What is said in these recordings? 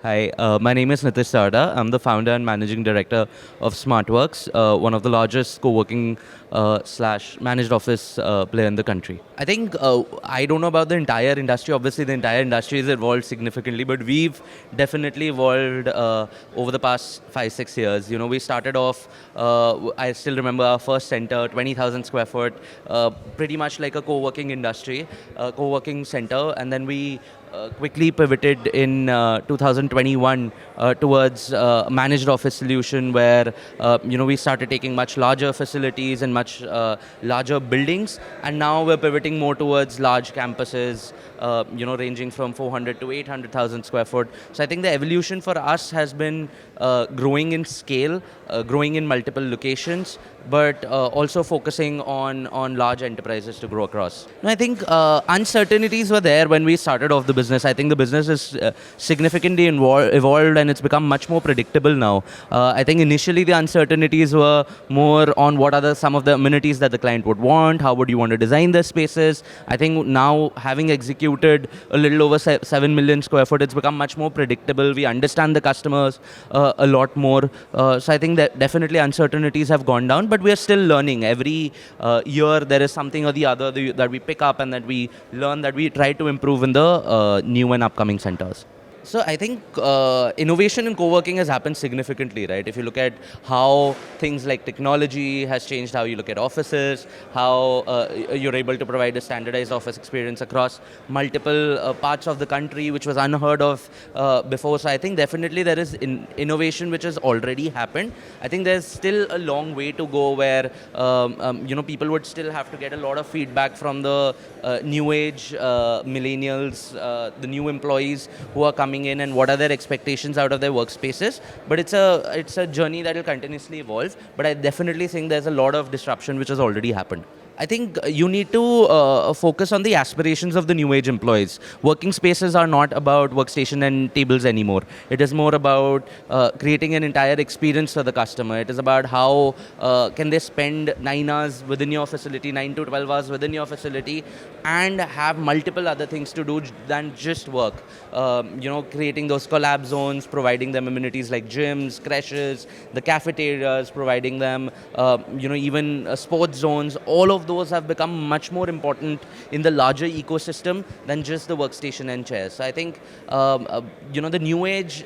Hi, my name is Neetish Sarda. I'm the founder and managing director of Smartworks, one of the largest co-working slash managed office player in the country. I think I don't know about the entire industry. Obviously, the entire industry has evolved significantly, but we've definitely evolved over the past 5-6 years. You know, we started off. I still remember our first center, 20,000 square foot, pretty much like a co-working industry, co-working center, and then we quickly pivoted in 2021 towards a managed office solution where we started taking much larger facilities and much larger buildings, and now we're pivoting more towards large campuses, ranging from 400 to 800,000 square foot. So I think the evolution for us has been growing in scale, growing in multiple locations, but also focusing on large enterprises to grow across. And I think uncertainties were there when we started off the business. I think the business is significantly evolved and it's become much more predictable now. I think initially the uncertainties were more on what are some of the amenities that the client would want, how would you want to design their spaces. I think now, having executed a little over 7 million square foot, it's become much more predictable. We understand the customers a lot more. So I think that definitely uncertainties have gone down, but we are still learning. Every year there is something or the other that we pick up and that we learn, that we try to improve in the new and upcoming centers. So I think innovation in co-working has happened significantly, right? If you look at how things like technology has changed, how you look at offices, how you're able to provide a standardized office experience across multiple parts of the country, which was unheard of before. So I think definitely there is innovation which has already happened. I think there's still a long way to go where people would still have to get a lot of feedback from the new age millennials, the new employees who are coming in, and what are their expectations out of their workspaces. But it's a journey that will continuously evolve. But I definitely think there's a lot of disruption which has already happened. I think you need to focus on the aspirations of the new age employees. Working spaces are not about workstation and tables anymore. It is more about creating an entire experience for the customer. It is about how can they spend 9 hours within your facility, 9 to 12 hours within your facility, and have multiple other things to do than just work. Creating those collab zones, providing them amenities like gyms, creches, the cafeterias, providing them, even sports zones. All of those have become much more important in the larger ecosystem than just the workstation and chairs. So I think, the new age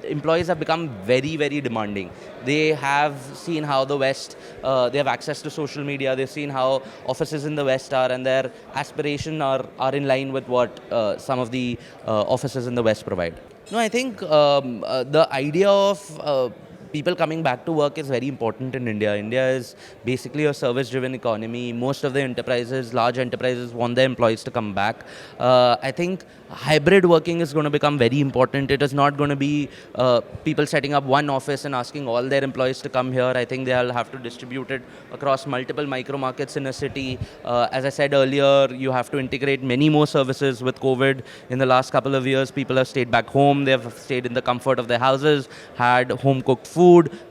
employees have become very, very demanding. They have seen how the West, they have access to social media, they've seen how offices in the West are, and their aspirations are in line with what some of the offices in the West provide. No, I think the idea of people coming back to work is very important in India. India is basically a service-driven economy. Most of the enterprises, large enterprises, want their employees to come back. I think hybrid working is going to become very important. It is not going to be people setting up one office and asking all their employees to come here. I think they'll have to distribute it across multiple micro markets in a city. As I said earlier, you have to integrate many more services. With COVID, in the last couple of years, people have stayed back home. They've stayed in the comfort of their houses, had home-cooked food,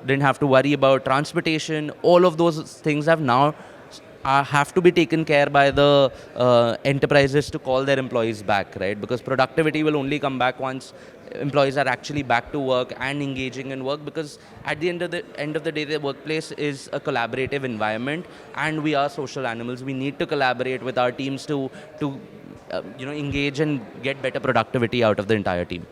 didn't have to worry about transportation. All of those things have to be taken care by the enterprises to call their employees back, right? Because productivity will only come back once employees are actually back to work and engaging in work, because at the end of the day, the workplace is a collaborative environment, and we are social animals. We need to collaborate with our teams to engage and get better productivity out of the entire team.